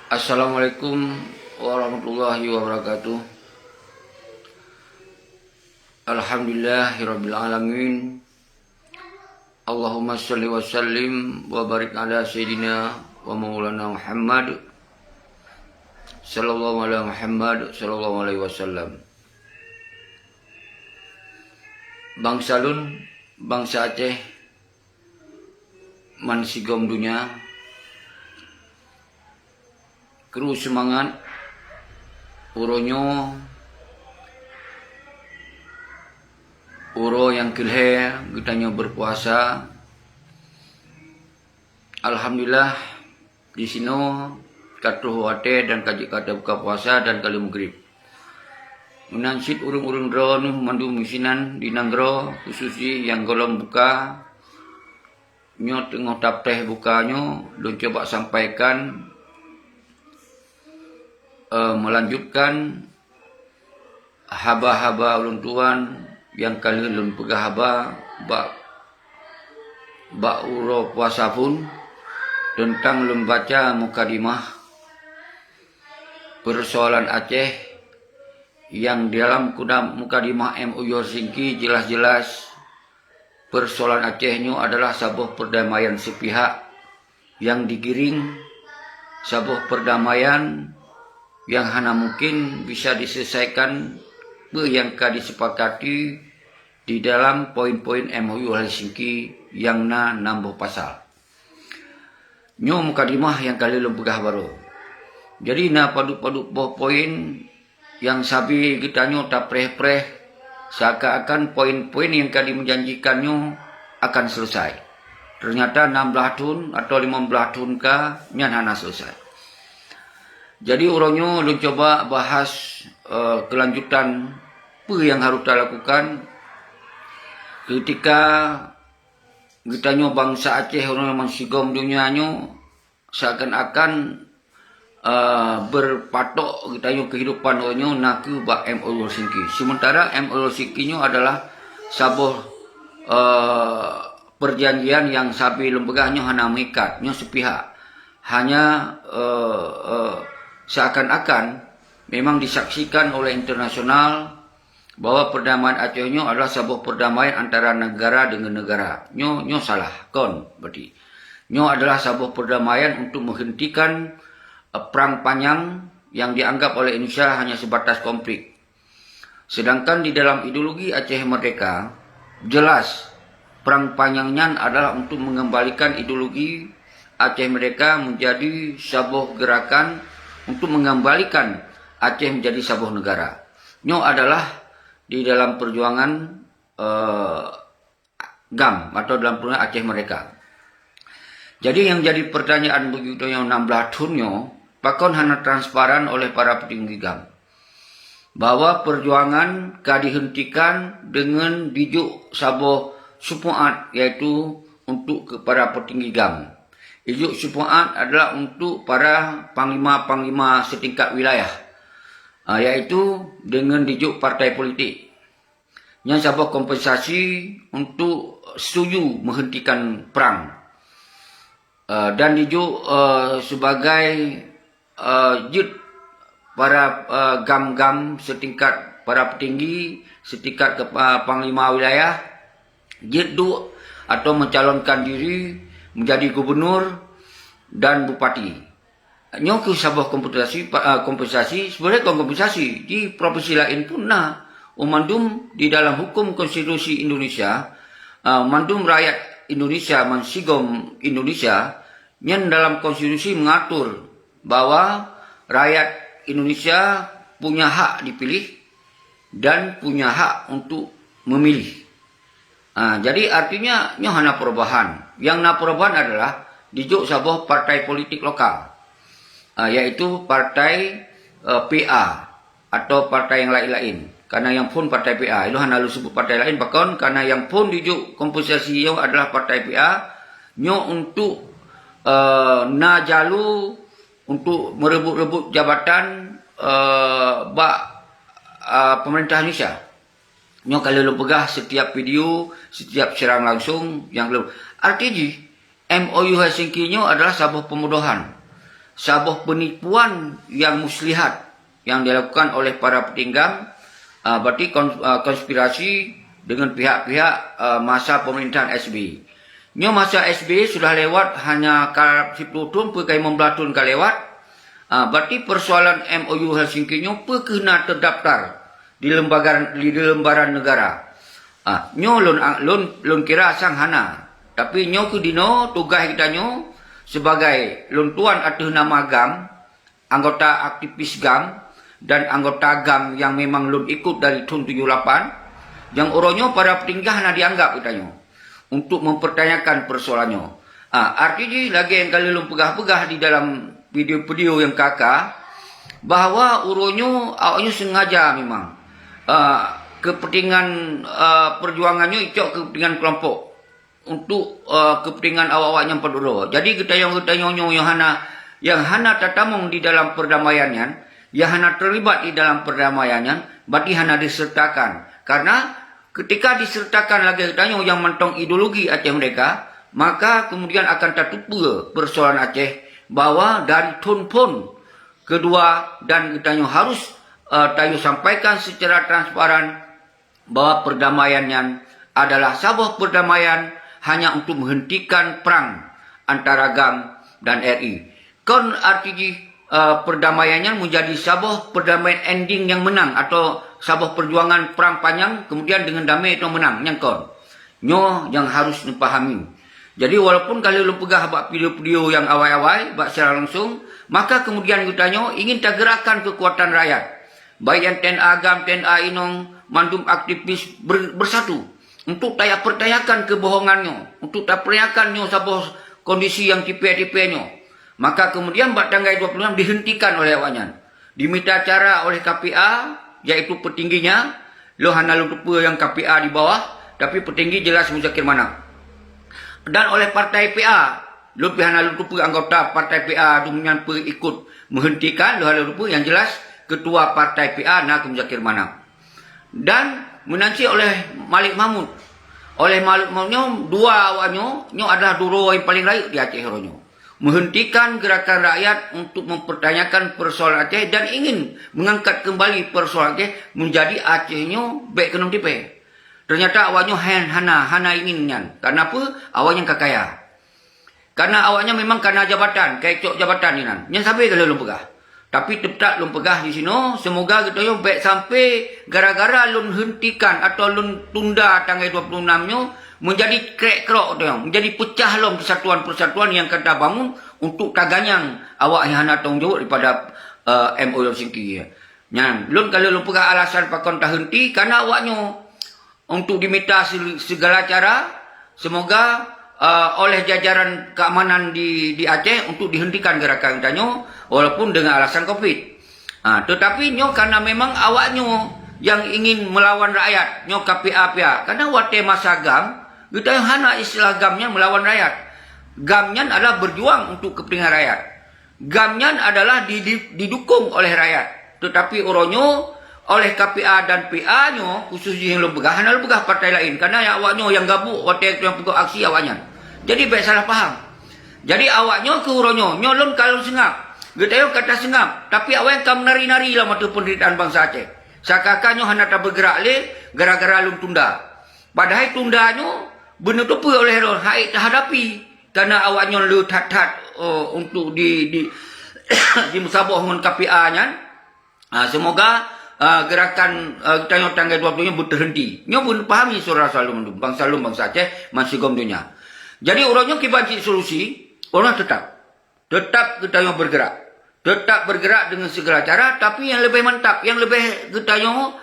Assalamualaikum warahmatullahi wabarakatuh. Alhamdulillahirabbil alamin. Allahumma shalli wa sallim wa barik ala sayyidina wa maulana Muhammad sallallahu alaihi wasallam. Bangsa Lun, bangsa Aceh, man sigom dunia, kru semangat, uronyo, uro yang kilhe, kitanya berpuasa. Alhamdulillah, di sini katuh wate dan kaji kata buka puasa dan kali maghrib. Menansit urung-urung dro mandu misinan di nanggro khususi yang golong buka. Nyo tengah tap teh bukanyo, don coba sampaikan melanjutkan haba-haba ulun tuan yang kalian ulun pegah haba bak uro puasa pun tentang ulun baca mukadimah persoalan Aceh yang dalam mukadimah MOU Helsinki jelas-jelas persoalan Acehnya adalah sebuah perdamaian sepihak yang digiring, sebuah perdamaian yang hanya mungkin bisa diselesaikan yang disepakati di dalam poin-poin MOU Helsinki yang nambah pasal. Nyo mukadimah yang kali lu pegah baru. Jadi padu-padu poin yang sabi kita nyo tak preh-preh seakan-akan poin-poin yang kali menjanjikannya akan selesai. Ternyata 16 tahun atau 15 tahun hanya selesai. Jadi orangnya lu coba bahas kelanjutan apa yang harus kita lakukan ketika kita nyo bangsa Aceh orang yang sigom dunianya seakan-akan berpatok kita nyo kehidupan orangnya naku bak MOU Helsinki. Sementara MOU Helsinki nyo adalah sebuah perjanjian yang sabi lembaganya hanya mengikat nyo sepihak, hanya seakan-akan memang disaksikan oleh internasional bahwa perdamaian Aceh nyo adalah sebuah perdamaian antara negara dengan negara. Nyo salah kon berarti. Nyo adalah sebuah perdamaian untuk menghentikan perang panjang yang dianggap oleh Indonesia hanya sebatas konflik. Sedangkan di dalam ideologi Aceh Merdeka jelas perang panjangnya adalah untuk mengembalikan ideologi Aceh Merdeka menjadi sebuah gerakan untuk mengembalikan Aceh menjadi sebuah negara. Nyo adalah di dalam perjuangan GAM atau dalam perjuangan Aceh Merdeka. Jadi yang jadi pertanyaan begitu yang 16 tahunnya, pakon hanya transparan oleh para petinggi GAM bahwa perjuangan dihentikan dengan dijuk sebuah supuat, yaitu untuk kepada petinggi GAM. Ijuk supuat adalah untuk para panglima-panglima setingkat wilayah, yaitu dengan dijuk partai politik. Yang sebuah kompensasi untuk setuju menghentikan perang. Dan dijuk sebagai jut para GAM-GAM setingkat para petinggi, setingkat panglima wilayah, jut atau mencalonkan diri menjadi gubernur dan bupati. Nyo ke sebuah kompensasi sebenarnya kompensasi di provinsi lain pun umandum di dalam hukum konstitusi Indonesia, mandum rakyat Indonesia mensigom Indonesia yang dalam konstitusi mengatur bahwa rakyat Indonesia punya hak dipilih dan punya hak untuk memilih. Jadi artinya nyo hanya perubahan. Yang perubahan adalah dijuk sebuah partai politik lokal, yaitu partai PA atau partai yang lain-lain. Karena yang pun partai PA, itu hanya lu sebut partai lain, bahkan karena yang pun dijuk kompensasi yang adalah partai PA, nyo untuk jalu untuk merebut-rebut jabatan pemerintah Indonesia. Nyo kalau lu pegah setiap video, setiap serang langsung yang lu artinya MOU Helsinki nyo adalah sebuah pembodohan. sebuah penipuan yang muslihat yang dilakukan oleh para petinggam, berarti konspirasi dengan pihak-pihak masa pemerintahan SB. Nyo masa SB sudah lewat hanya 10 tahun perkai 15 tahun ka lewat. Berarti persoalan MOU Helsinki nyo kena terdaftar di lembaran negara. Nyo lon kira sang hana. Tapi nyo ke dino tugas kita nyo sebagai lon tuan atas nama GAM, anggota aktivis GAM dan anggota GAM yang memang lon ikut dari tahun 78, yang oronyo para petinggah na dianggap kita nyo untuk mempertanyakan persoalannya. Artinya lagi yang kali lom pegah-pegah di dalam video-video yang kakak, bahawa uronyo awaknya sengaja memang kepentingan perjuangannya itu kepentingan kelompok untuk kepentingan awak-awaknya penduduk. Jadi kita yang hana tatamung di dalam perdamaiannya, yang hana terlibat di dalam perdamaiannya, berarti hana disertakan. Karena ketika disertakan lagi tanya yang mentong ideologi Aceh mereka, maka kemudian akan tertutup persoalan Aceh bahwa dari tun-pun kedua dan kita harus tayo sampaikan secara transparan bahwa perdamaiannya adalah sebuah perdamaian hanya untuk menghentikan perang antara GAM dan RI. Kon artinya perdamaiannya menjadi sebuah perdamaian ending yang menang atau sebuah perjuangan perang panjang kemudian dengan damai itu menang nyangkon. Nyo yang harus dipahami. Jadi walaupun kalau lu pegah bak video-video yang awal-awal bak secara langsung, maka kemudian kita nyo ingin tergerakkan kekuatan rakyat. Baik yang TNA GAM, TNA Inong, mandum aktivis bersatu untuk tak pertanyakan kebohongannya, untuk tak pertanyakan nyo sebuah kondisi yang tipe-tipe nyo. Maka kemudian bak tanggal 26 dihentikan oleh awaknya. Diminta cara oleh KPA, yaitu petingginya, lo hana lupa yang KPA di bawah, tapi petinggi jelas Muzakir Manap. Dan oleh partai PA, lo hana lupa anggota partai PA dunia ikut menghentikan, lo hana lupa yang jelas ketua partai PA nak Muzakir Manap. Dan menanti oleh Malik Mahmud. Oleh Malik Mahmud, dua awaknya, nyo adalah dua yang paling layak di Aceh Heronyo. Menghentikan gerakan rakyat untuk mempertanyakan persoalan Aceh dan ingin mengangkat kembali persoalan Aceh menjadi Acehnya baik kenong tipe. Ternyata awaknya hana inginnya. Karena apa? Awaknya kakaya. Karena awaknya memang karena jabatan, kayak cok jabatan ni nan. Yang sampai kalau lom pegah. Tapi tetap lom pegah di sini. Semoga kita yo baik sampai gara-gara lom hentikan atau lom tunda tanggal 26-nya menjadi krek-krok dia, menjadi pecah lom persatuan-persatuan yang kata bangun untuk taganyang awak yang hana tanggung jawab daripada MOU Helsinki. Nyan, lun kalau lun pegah alasan pakon tak henti karena awaknya untuk diminta segala cara, semoga oleh jajaran keamanan di Aceh untuk dihentikan gerakan tanyo walaupun dengan alasan Covid. Tetapi nyo karena memang awaknya yang ingin melawan rakyat, nyo KPA karena wate masa GAM kita yang hana istilah GAM-nya melawan rakyat. GAM-nya adalah berjuang untuk kepentingan rakyat. GAM-nya adalah didukung oleh rakyat. Tetapi oronyo oleh KPA dan PA-nya khususnya yang lebegah, hana lebegah partai lain. Karena yang awaknya yang gabuk waktu yang pegawai aksi awaknya. Jadi baik salah faham. Jadi awaknya ke oronyo, nyolong kalau sengap. Kita yang kata sengap. Tapi awak yang kam nari-nari lah mata penderitaan bangsa Aceh. Sakakanya hana tak bergerak le gara-gara lum tunda. Padahal tundanya benar tu oleh haid terhadapi karena awaknya lu tat-tat untuk di musabah dengan KPA-nya. Semoga gerakan kita tanggal 20-nya berhenti. Nyo pun pahami surah salum bangsa Aceh masih gom dunia. Jadi orangnya kibanci solusi, orang tetap kita yang bergerak. Tetap bergerak dengan segala cara, tapi yang lebih mantap, yang lebih kita yang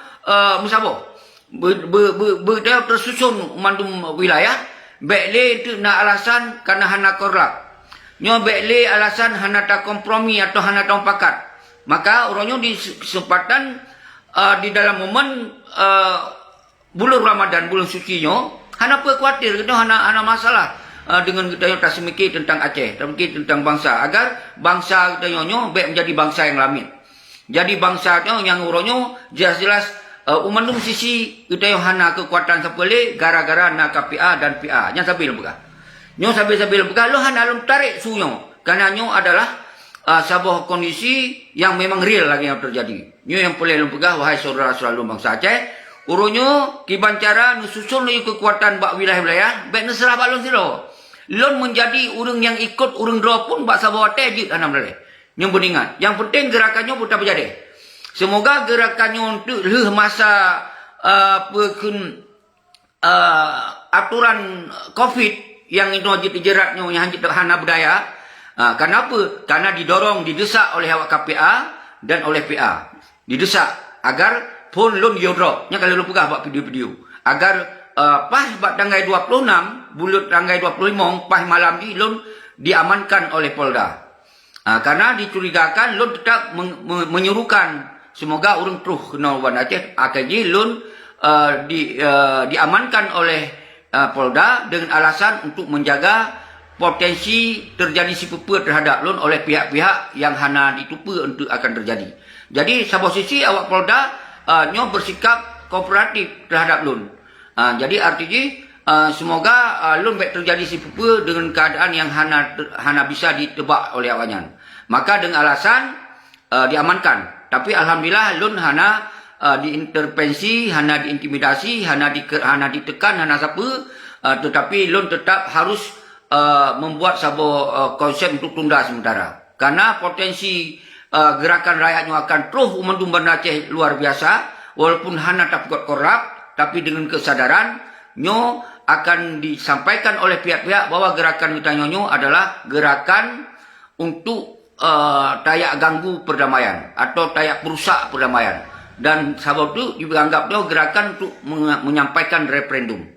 musabah. Tersusun mandum wilayah bekle itu nak alasan karena hana korlap nyo bekle alasan hana tak kompromi atau hana tak pakat, maka orangnya di kesempatan di dalam momen bulan Ramadan, bulan suci nyo hana apa khawatir kita hana masalah dengan kita yang tak semikir tentang Aceh, tak semikir tentang bangsa, agar bangsa kita nyo baik menjadi bangsa yang lamit, jadi bangsa yang orangnya jelas-jelas umandum sisi kita yang hana kekuatan sepele gara-gara nak KPA dan PA. Yang sambil buka. Nyo sambil buka lo hana lum tarik sunyo. Karena nyo adalah sebuah kondisi yang memang real lagi yang terjadi. Nyo yang boleh lum pegah wahai saudara-saudara lum bangsa Aceh, urunyo kiban cara nususun lu kekuatan bak wilayah-wilayah, bek neserah bak lun siro. Lun menjadi urang yang ikut urang draw pun bak sabawate jit anam lele. Nyo beningat. Yang penting gerakannya putar berjadi. Semoga gerakannya untuk masa aturan COVID yang itu jeratnya yang hana budaya. Kenapa? Karena didorong, didesak oleh awak KPA dan oleh PA. Didesak agar pun lun yodro. Nya kalau lu pegah buat video-video. Agar pas buat tanggal 26, bulan tanggal 25, pas malam ni lun diamankan oleh Polda. Karena dicurigakan lun tetap menyuruhkan semoga orang terus kena Wan Aceh. Akhirnya lun diamankan oleh Polda dengan alasan untuk menjaga potensi terjadi sipupa terhadap lun oleh pihak-pihak yang hana ditupa untuk akan terjadi. Jadi sebuah sisi awak Polda nyo bersikap kooperatif terhadap lun. Jadi artinya semoga lun baik terjadi sipupa dengan keadaan yang hana bisa ditebak oleh awaknya. Maka dengan alasan diamankan. Tapi alhamdulillah lun hana diintervensi, hana diintimidasi, hana ditekan, hana siapa, tetapi lun tetap harus membuat sebuah konsep untuk tunda sementara. Karena potensi gerakan rakyatnya akan terus membantu Banda Aceh luar biasa, walaupun hana tak kuat korap, tapi dengan kesadaran nyo akan disampaikan oleh pihak-pihak bahwa gerakan kita nyo adalah gerakan untuk tayak ganggu perdamaian atau tayak perusak perdamaian. Dan sebab itu dianggap gerakan untuk menyampaikan referendum.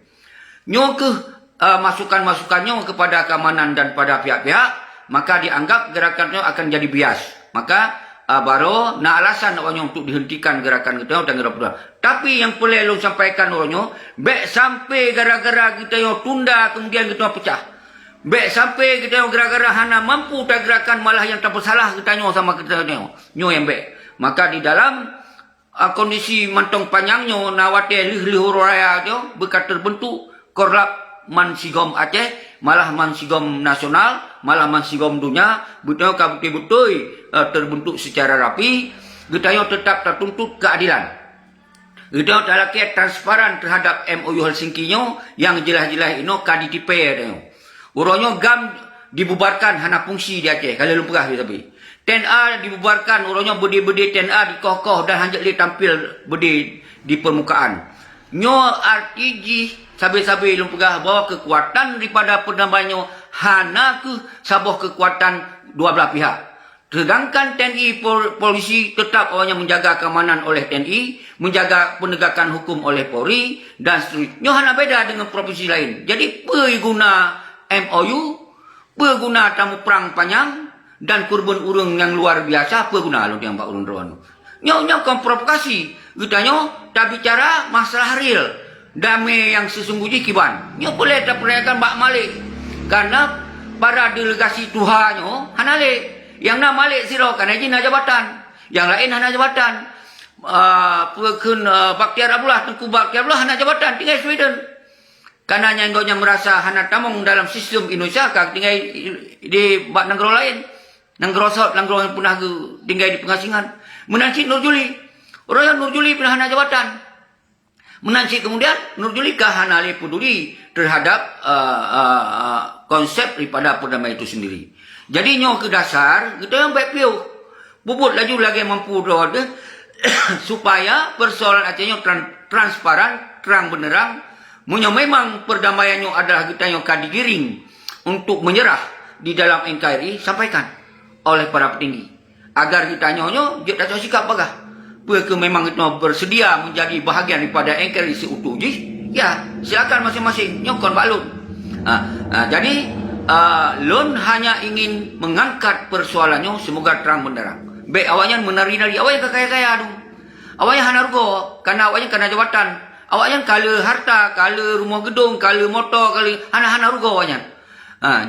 Nyo ke masukan-masukannya kepada keamanan dan pada pihak-pihak, maka dianggap gerakannya akan jadi bias. Maka baru nak alasan orangnya untuk dihentikan gerakan kita tanggal 22. Tapi yang boleh lu sampaikan orangnya, baik sampai gara-gara kita yang tunda kemudian kita pecah. Baik sampai kita yang gara-gara hana mampu tak gerakan malah yang tak bersalah kita nyo sama kita nyo yang baik. Maka di dalam kondisi mantong panjangnya nawate lih-lih raya tu berkat terbentuk korlap Mansigom Aceh, malah Mansigom nasional, malah Mansigom dunia, betul betul terbentuk secara rapi, kita tetap tertuntut keadilan. Kita tak lagi transparan terhadap MOU Helsinki yang jelas-jelas ini KDTP dia. Urangnya GAM dibubarkan hana fungsi di Aceh, kalau lu pegah tapi. TNA dibubarkan, urangnya bedi-bedi TNA dikokoh dan hanya tampil bedi di permukaan. Nyo RTG sabi-sabi lu pegah bahawa kekuatan daripada perdamaian hana ke sebuah kekuatan dua belah pihak. Sedangkan TNI polisi tetap awalnya menjaga keamanan oleh TNI, menjaga penegakan hukum oleh Polri dan seterusnya. Nyo hana beda dengan provinsi lain. Jadi guna MOU, guna tamu perang panjang dan kurban urang yang luar biasa, guna lu yang Pak Urun Rawan. Nyo kan provokasi. Kita tak bicara masalah real. Damai yang sesungguhnya kiban. Nyo boleh tak percayakan Mbak Malik. Karena para delegasi Tuhannya hanale. Yang nak Malik siro karena ini nak jabatan. Yang lain hana jabatan. Bakhtiar Abdullah, Tengku Bakhtiar Abdullah hana jabatan. Tinggal Sweden. Karena yang merasa hana tamong dalam sistem Indonesia. Tinggal di negara lain. Negara Saud, negara yang pernah tinggal di pengasingan. Menansi Nur Juli. Orang yang Nur Juli pernah hana jabatan. Menansi kemudian Nur Juli hana peduli terhadap konsep daripada perdamaian itu sendiri. Jadi nyo ke dasar, kita yang baik piu. Bubut laju lagi mampu doa supaya persoalan Acehnya transparan, terang benerang. Munyo memang perdamaiannya adalah kita yang akan digiring untuk menyerah di dalam NKRI, sampaikan oleh para petinggi. Agar kita nyo dia tak sikap bagah. Jika memang kita bersedia menjadi bahagian daripada NKRI seutuhnya, ya silakan masing-masing nyokon balut. Jadi Lun hanya ingin mengangkat persoalannya semoga terang benderang. Baik awaknya menari-nari, awaknya kaya-kaya tu. Awaknya hana rugo, karena awaknya kena jabatan. Awaknya kala harta, kala rumah gedung, kala motor, kala hana rugo awaknya.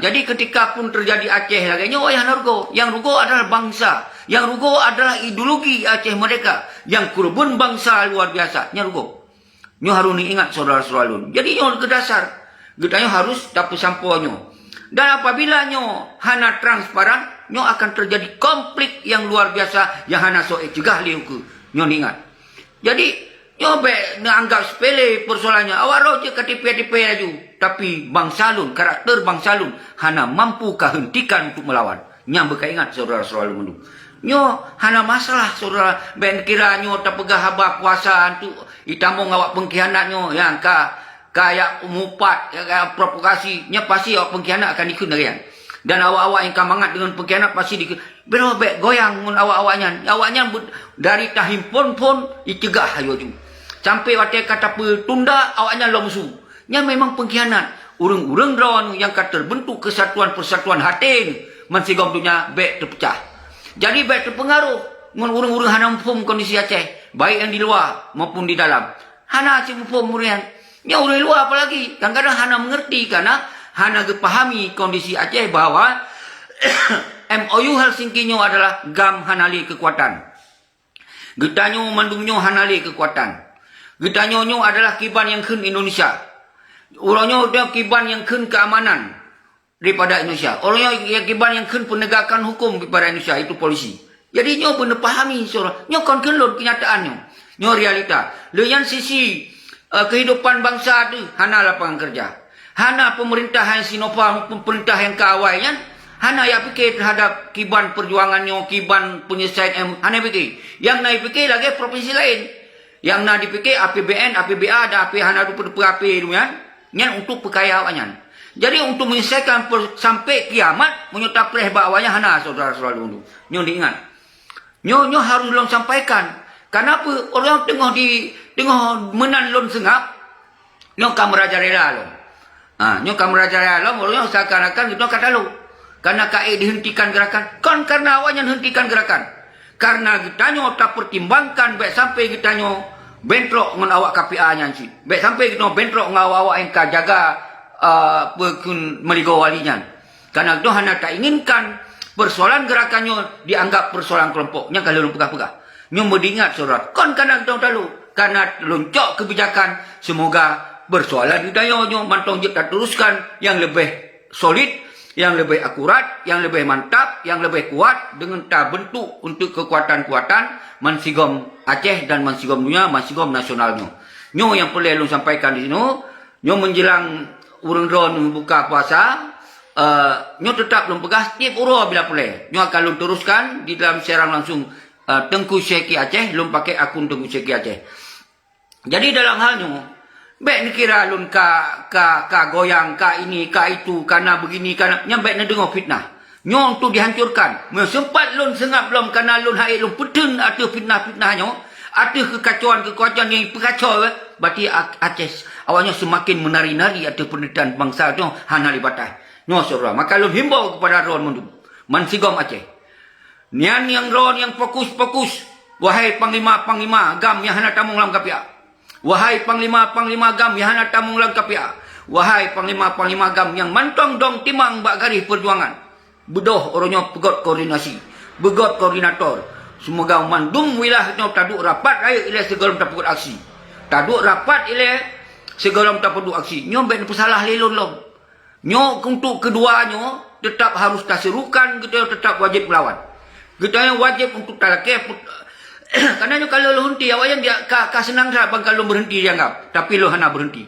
Jadi ketika pun terjadi Aceh lagi, awaknya hana rugo. Yang rugo adalah bangsa. Yang rugo adalah ideologi Aceh mereka. Yang kurban bangsa luar biasa. Yang rugo. Nyo harus ingat saudara-saudara Lun. Jadi nyo ke dasar. Kita harus dapat sampuannya. Dan apabila nyo hana transparan, nyo akan terjadi konflik yang luar biasa yang hana so cegah liu ke. Nyo ingat. Jadi nyo be anggap sepele persoalannya. Awak roh je ketipe-tipe aju. Tapi bangsa lun, karakter bangsa lun hana mampu hentikan untuk melawan. Nyam beka ingat saudara-saudara mendu. Nyo hana masalah saudara ben kira nyo tak pegah haba kuasa tu itamong awak pengkhianat nyo yang kayak umupat provokasi nya pasti awak pengkhianat akan ikut darian. Dan awak-awak yang kamangat dengan pengkhianat pasti dikut. Berobek goyang ngun awak-awaknya. Awaknya dari tahimpun pun dicegah ayo tu. Sampai waktu kata tunda awaknya lo musuh. Nya memang pengkhianat. Urang-urang rawan yang kata terbentuk kesatuan persatuan hati mensigom dunia bek terpecah. Jadi baik terpengaruh dengan urang-urang hana mufum kondisi Aceh. Baik yang di luar maupun di dalam. Hana si mufum murian. Ya orang luar apalagi. Kadang-kadang hana mengerti karena hana kepahami kondisi Aceh bahwa MOU Helsinki nyo adalah gam hanali kekuatan. Getanyo mandumnyo hanali kekuatan. Getanyo nyo adalah kiban yang kun Indonesia. Orangnya dia kiban yang kun keamanan daripada Indonesia. Orangnya yang kiban yang kun penegakan hukum daripada Indonesia itu polisi. Jadi nyo benar pahami seorang. Nyo kon kelon kenyataannya. Nyo realita. Leyan sisi kehidupan bangsa tu hana lapangan kerja. Hana pemerintahan Sinopharm, pemerintah yang keawainya, hana yang fikir terhadap kiban perjuangannya, kiban penyelesaian, hana fikir. Yang nak fikir lagi provinsi lain. Yang nak dipikir APBN, APBA dan AP hana du per tu kan. Yang untuk perkaya awaknya. Jadi untuk menyelesaikan sampai kiamat, menyerta preh bawahnya hana saudara-saudara dulu. Nyo diingat. Nyo harus long sampaikan. Kenapa orang tengah menan lon sengap, nyo kamerajarela lo. Nyo kamerajarela lo, orang seakan-akan kita kata lo. Karena KE dihentikan gerakan, kan karena awaknya hentikan gerakan. Karena kita nyo tak pertimbangkan, baik sampai kita nyo bentrok dengan awak KPA-nya sih. Baik sampai kita bentrok dengan awak yang jaga pekun meligo walinya. Karena itu hanya tak inginkan persoalan gerakannya dianggap persoalan kelompoknya kalau lu pegah-pegah. Nyo beringat surat. Kan karena kita tahu karena loncok kebijakan semoga persoalan kita nyo mantong kita teruskan yang lebih solid, yang lebih akurat, yang lebih mantap, yang lebih kuat dengan tak bentuk untuk kekuatan-kuatan mansigom Aceh dan mansigom dunia, mansigom nasionalnya. Nyo yang perlu lu sampaikan di sini, nyo menjelang urang drone buka puasa, nyo tetap belum pegas tiap uro bila boleh. Nyo akan lu teruskan di dalam siaran langsung Tengku Syeki Aceh, belum pakai akun Tengku Syeki Aceh. Jadi dalam halnya, baik ni kira lun ka goyang, ka ini, ka itu, karena begini, karena nyampe ni dengar fitnah. Nyo untuk dihancurkan. Sempat lun sengap belum karena lun hai lun peden ada fitnah-fitnahnya, ada kekacauan yang berkacau. Berarti Aceh awalnya semakin menari-nari ada penderitaan bangsa tu hana libatah. Nyo saudara, maka lun himbau kepada ron mundu. Mansigom Aceh. Nian yang ron yang fokus-fokus. Wahai panglima-panglima gam yang hana tamung lam kapia. Wahai panglima-panglima gam yang hana tamung lam kapia. Wahai panglima-panglima gam yang mantong dong timang bak garis perjuangan. Bedoh orangnya pegot koordinasi. Begot koordinator. Semoga mandum wilayah itu taduk rapat raya ilai segalom tak pekut aksi. Taduk rapat ilai segalom tak pekut aksi. Nyo ben pesalah lelon long. Nyo untuk keduanya tetap harus kaserukan, kita tetap wajib melawan. Kita yang wajib untuk talakeh. Karena kalau lo henti, awak yang dia senang sahaja bang kalau berhenti dianggap. Tapi lo hana berhenti.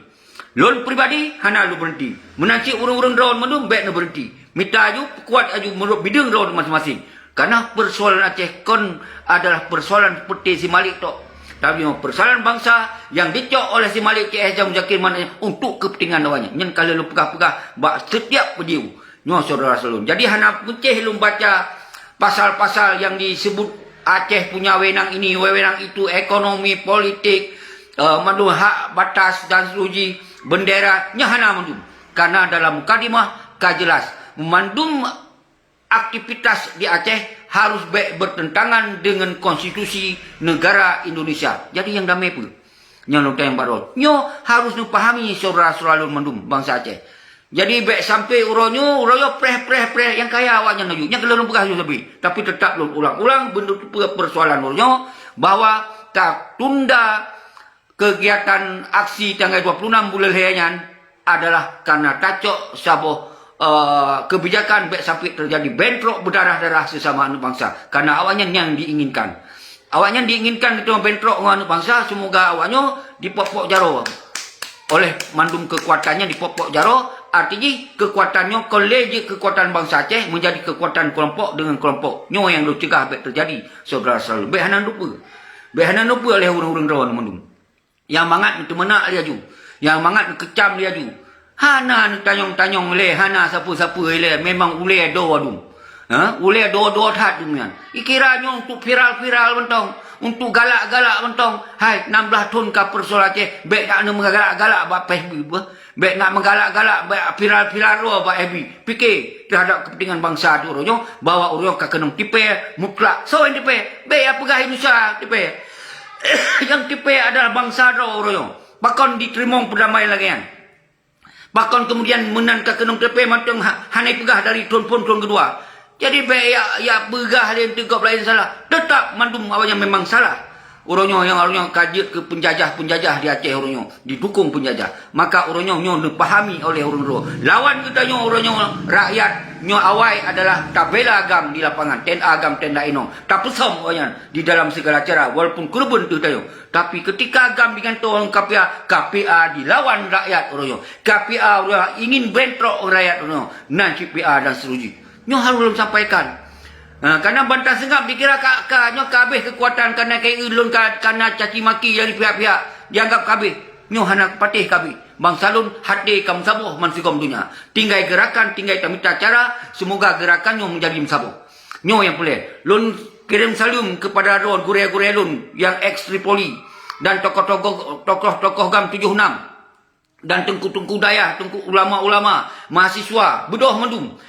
Lo pribadi hana lo berhenti. Menanci urang-urang rawan mandum baik lo berhenti. Minta aju kuat aju menurut bidang rawan masing-masing. Karena persoalan Aceh kon adalah persoalan seperti si Malik tu. Tapi persoalan bangsa yang dicok oleh si Malik Cik Haji Muzakir maknanya untuk kepentingan awaknya. Yang kalau lo pegah-pegah bak setiap pejiu. Nyo saudara salun. Jadi hana pucih lo baca pasal-pasal yang disebut Aceh punya wewenang ini, wewenang itu, ekonomi, politik, mandu hak batas dan seluruh bendera, nyahana mandu. Karena dalam mukadimah jelas memandum aktivitas di Aceh harus bertentangan dengan konstitusi negara Indonesia. Jadi yang damai pun, yang yang baru, nyo harus dipahami saudara-saudara mandum bangsa Aceh. Jadi baik sampai uronyo preh yang kaya awaknya naju. Yang kelon pegah lebih. Tapi tetap belum ulang-ulang bentuk persoalan uronyo bahwa tak tunda kegiatan aksi tanggal 26 bulan Hayanyan adalah karena tacok saboh kebijakan baik sampai terjadi bentrok berdarah-darah sesama anak bangsa. Karena awaknya yang diinginkan. Awaknya diinginkan itu bentrok dengan anak bangsa, semoga awaknya dipopok jaro. Oleh mandum kekuatannya dipopok jaro, artinya kekuatannya kolej kekuatan bangsa Aceh menjadi kekuatan kelompok dengan kelompok. Nyo yang lu cegah baik terjadi, saudara selalu. Behanan lupa. Behanan lupa oleh orang-orang rawan mandum. Yang mangat itu menak dia ju. Yang mangat kecam dia ju. Hana ni tanyong-tanyong le, hana siapa-siapa le, memang ule do adum. Ule do that dumian. Ikiranya untuk viral-viral bentong, untuk galak-galak bentong. Hai 16 tahun ka persoalan Aceh, baik nak menggalak-galak ba PSB, baik nak menggalak-galak ba viral-viral ro ba FB. Fikir terhadap kepentingan bangsa tu orangnya, bawa orang ka kenong tipe mutlak. So yang tipe, baik apa gah Indonesia tipe. Yang tipe adalah bangsa ro orangnya. Bahkan diterima perdamaian lagi kan. Bahkan kemudian menangkap kenong tepe mantong hanai pegah dari tuan kedua. Jadi ya pegah dia tegak lain salah. Tetap mandum awalnya memang salah. Orangnya yang orangnya kaji ke penjajah di Aceh orangnya didukung penjajah. Maka orangnya dipahami oleh orang ro. Lawan kita orangnya rakyat nyo awai adalah tabela agam di lapangan, ten agam tenda inong. Tak pesam orangnya di dalam segala cara walaupun kurban tu tayo. Tapi ketika agam dengan orang KPA dilawan rakyat orangnya. KPA orang ingin bentrok rakyat orangnya. Nan CPA dan seterusnya. Nyo harus belum sampaikan. Karena bantah sengap dikira nyo kabeh kekuatan karena ulun karena caci maki dari pihak-pihak dianggap kabeh nyo hana patih kabeh bang salun hati kam sabuh mansikom dunia tinggal gerakan tinggal tamita cara semoga gerakan nyo menjadi sabuh nyo yang boleh lun kirim salam kepada ron gure-gure lun yang ex Tripoli dan tokoh-tokoh gam 76 dan tengku-tengku dayah tengku ulama-ulama mahasiswa bedoh mendum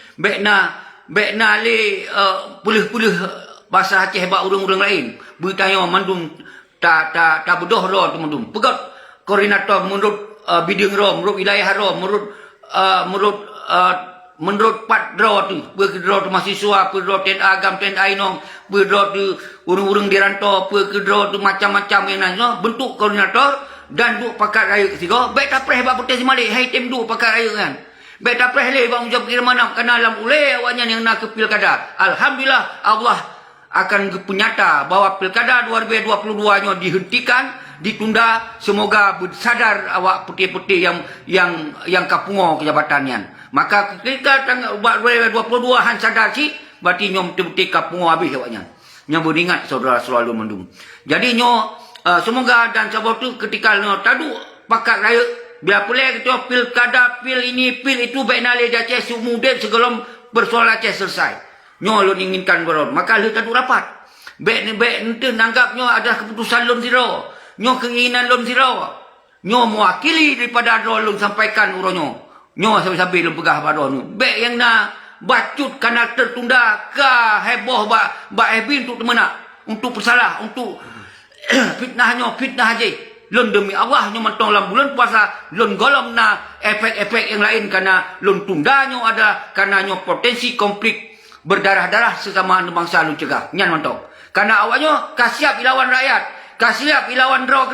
Bekna le pulih-pulih bahasa Aceh bak urang-urang lain. Bertanya mandum tak bedoh ro tu mandum. Pegat koordinator menurut bidang ro, menurut wilayah ro, menurut pat ro tu. Pedro tu mahasiswa, pedro ten agam, ten ainong, pedro tu urang-urang di rantau, pedro tu macam-macam yang nanya bentuk koordinator dan duk pakat raya ketiga. Baik tak preh bak protes malik. Hai tim duk pakat raya kan. Baik tak boleh leh bang ucap kira mana kerana dalam uleh awaknya yang nak ke pilkada. Alhamdulillah Allah akan penyata bahawa pilkada 2022 nya dihentikan, ditunda. Semoga bersadar awak putih-putih yang kapungo kejabatannya. Maka ketika tanggal 2022 han sadar si berarti nyom betul-betul kapungo habis awaknya. Nya beringat saudara selalu mendung. Jadi nyo semoga dan sebab tu ketika nyo tadu pakat raya biar boleh kita pilkada, pil ini, pil itu baik nalih di Aceh semudah sebelum persoalan Aceh selesai. Nyo lo inginkan beron, maka lo tak rapat. Baik nanti nanggapnya adalah keputusan lon zero. Nyo keinginan lon zero. Nyo mewakili daripada lo sampaikan uronyo. Nyo sampai-sampai lo pegah pada lo. Baik yang nak bacut karena tertunda ke heboh bak hebi untuk temana, untuk bersalah, untuk fitnah aja. Lun demi Allah nyo mentong dalam bulan puasa lun golong na efek-efek yang lain karena lun tunda nyo ada karena nyo potensi konflik berdarah-darah sesama bangsa lun cegah nyan mentong karena awaknya kasiap ilawan rakyat kasiap ilawan draw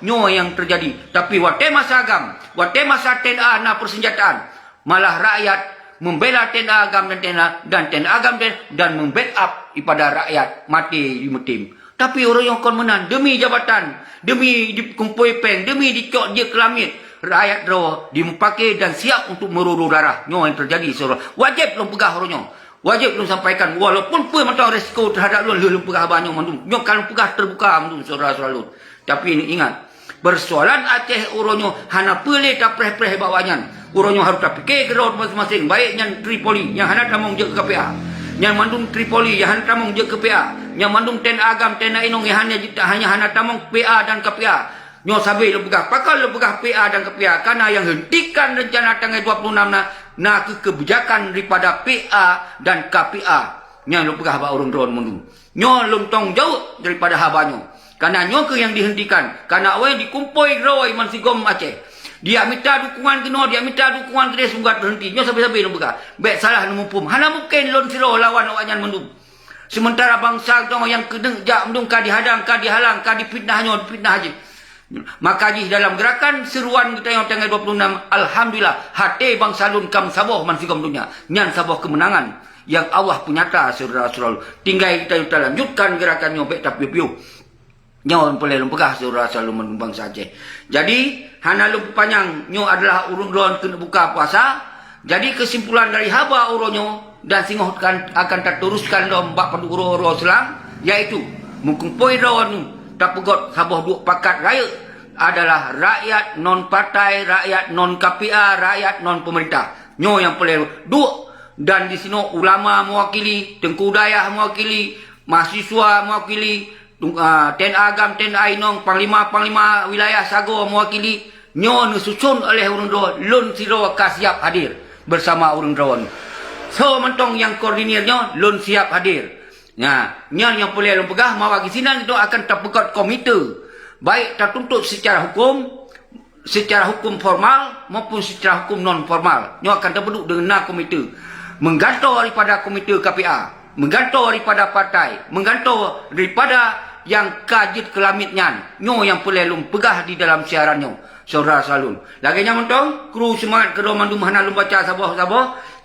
nyo yang terjadi tapi wate masa agam wate masa TNA na persenjataan malah rakyat membela TNA agam dan TNA agam dan membackup ipada rakyat mati di metim. Tapi orang yang akan menang demi jabatan, demi dikumpul peng, demi dicok dia ke langit. Rakyat rawa dipakai dan siap untuk meruru darah. Nyo yang terjadi saudara. Wajib lu pegah orangnya. Wajib lu sampaikan walaupun pun macam risiko terhadap lu pegah banyak mandum. Nyo kalau pegah terbuka mandum saudara selalu. Tapi ini ingat, persoalan Aceh orangnya hana pelih tak preh-preh bawanya. Orangnya harus tak fikir ke raut masing-masing. Baik yang Tripoli, yang hana tamong je ke KPA. Yang mandum Tripoli, yang hana tamong je ke PA. Yang mandum ten agam, ten inong, yang hanya hana tamong PA dan KPA. Nyo sabi lo pegah, pakal lo pegah PA dan KPA. Karena yang hentikan rencana tanggal 26 na kebijakan daripada PA dan KPA. Nyo lo pegah ba urung drone mandum. Nyo lo tong jauh daripada habanyo. Karena nyo ke yang dihentikan. Karena awal dikumpul roy mansigom Aceh. Dia minta dukungan kena, dia minta dukungan kena semoga terhenti. Nyo sampai-sampai lo pegah. Baik salah numupum. Hana mungkin lon siro lawan awaknya mandum. Sementara bangsa tu yang kedeng jak mendung ka dihadang, ka dihalang, ka dipitnah nyo, dipitnah aja. Maka di dalam gerakan seruan kita yang tanggal 26, alhamdulillah hati bangsa lun kam saboh mansigom dunia nyan saboh kemenangan yang Allah punyata saudara-saudara. Tinggal kita lanjutkan gerakannya baik tapi piu nyo boleh lempegah saudara-saudara bangsa Aceh. Jadi hana lu panjang nyo adalah urung ron kena buka puasa. Jadi kesimpulan dari haba uronyo dan singoh akan terteruskan dalam 40 uro selang, yaitu mengkumpui ron tapugot saboh duk pakat raya adalah rakyat non partai, rakyat non KPA, rakyat non pemerintah. Nyo yang boleh duk, dan di sini ulama mewakili, Tengku Dayah mewakili, mahasiswa mewakili, Ten Agam, Ten Ainong, panglima wilayah Sago mewakili. Nyo disusun oleh urang ron lun siro siap hadir bersama urang ron. So mentong yang koordinirnya lun siap hadir. Nah, yang boleh lempegah mawa gisinan itu akan terbuka komite, baik tertuntut secara hukum formal maupun secara hukum non formal. Nyo akan terbentuk dengan komite, menggantung daripada komite KPA, menggantung daripada partai, menggantung daripada yang kajit kelamitnya. Nyo yang boleh lempegah di dalam siarannya, saudara salun. Lagi yang mentong kru semangat kedua mandu mana lum baca sabah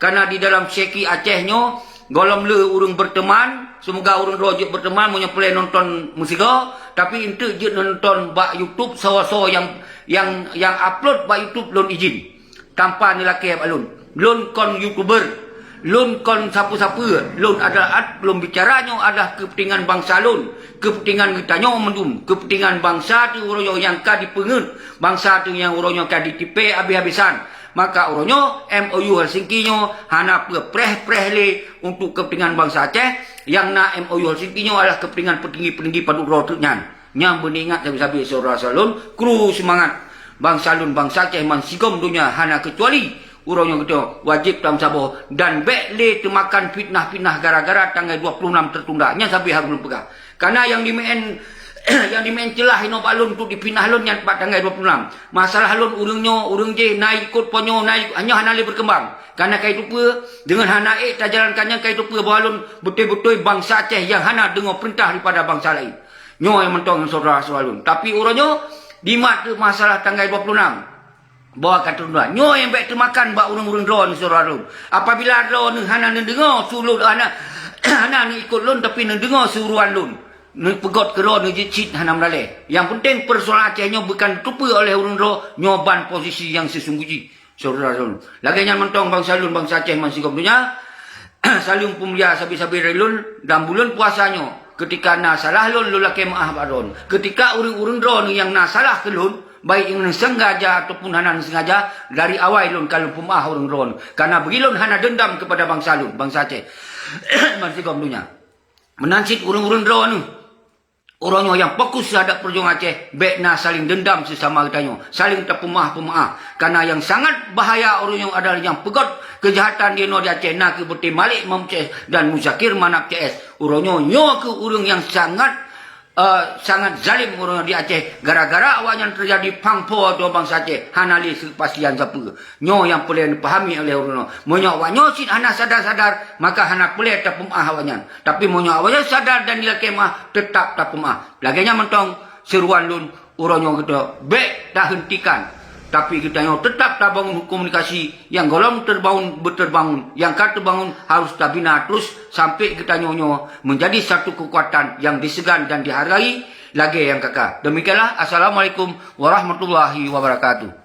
karena di dalam Seki Aceh nyo golom le urung berteman. Semoga urang rojek berteman punya play nonton musika, tapi ente je nonton bak YouTube sawa-sawa yang upload bak YouTube lon izin tanpa nilaki alun. Lon kon YouTuber, lon kon siapa-siapa, lon adalah belum bicaranya adalah kepentingan bangsa lon, kepentingan kita nyo mendum, kepentingan bangsa tu urang yang ka dipengen, bangsa tu yang urang ka ditipe habis-habisan. Maka orangnya MOU Helsinki nyo hana preh le untuk kepentingan bangsa Aceh. Yang nak MOU Helsinki nyo adalah kepentingan petinggi-petinggi pada rotuknya. Yang beningat sabi-sabi saudara salun, kru semangat bangsa lun bangsa Aceh mansigom dunia hana kecuali orangnya kita wajib dalam saboh dan baik le temakan fitnah-fitnah gara-gara tanggal 26 tertunda. Nya sabi harus pegah. Karena yang dimain yang dimain celah ino balun untuk dipindah lun yang tanggal 26. Masalah lun urang je naik ikut ponyo naik hanya hana le berkembang. Karena kait apa dengan hana tajalankannya kait apa balun betul-betul bangsa Aceh yang hana dengar perintah daripada bangsa lain. Nyo yang mentong saudara-saudara lun. Tapi urangnya di mat masalah tanggal 26. Bawa kata tunda. Nyo yang baik termakan bak urang-urang drone saudara lun. Apabila drone hana dengar suruh hana ikut lun tapi dengar suruhan lun. Pegot kero cit hana melale. Yang penting persoalan Aceh nyo bukan tupu oleh urang ro nyoban posisi yang sesungguhnya. Saudara lun. Lagi yang mentong bangsa lun bangsa Aceh mansigom dunia saling pemulia sabi-sabi relun dan bulan puasanya. Ketika na salah lun lulake maaf baron. Ketika urang-urang ro yang na salah ke lun baik yang sengaja ataupun hana sengaja dari awal lun kalau pemaah urang ro. Karena begilun hana dendam kepada bangsa lun bangsa Aceh. Mansigom dunia. Menansit urang-urang ro ni. Orangnya yang fokus terhadap perjuangan Aceh, baiknya saling dendam sesama kitanya, saling terpemaah-pemaah. Karena yang sangat bahaya orangnya adalah yang pegot kejahatan di Aceh, nak ke Beti Malik Mamces dan Muzakir Manap CS. Orangnya ke orang yang sangat zalim orang di Aceh. Gara-gara awalnya terjadi pangpo atau bangsa Aceh, hanali kepastian siapa. Nyo yang boleh dipahami oleh orang. Monyo awalnya sit hana sadar-sadar, maka hana boleh terpemaah awalnya. Tapi monyo awalnya sadar dan nilai kemah tetap terpemaah. Laginya mentong seruan lun orangnya kita baik dah hentikan. Tapi kita tetap tak bangun komunikasi yang golong berterbangun. Yang kata bangun harus tak bina terus sampai kita nyonyo menjadi satu kekuatan yang disegan dan dihargai lagi yang kakak. Demikianlah. Assalamualaikum warahmatullahi wabarakatuh.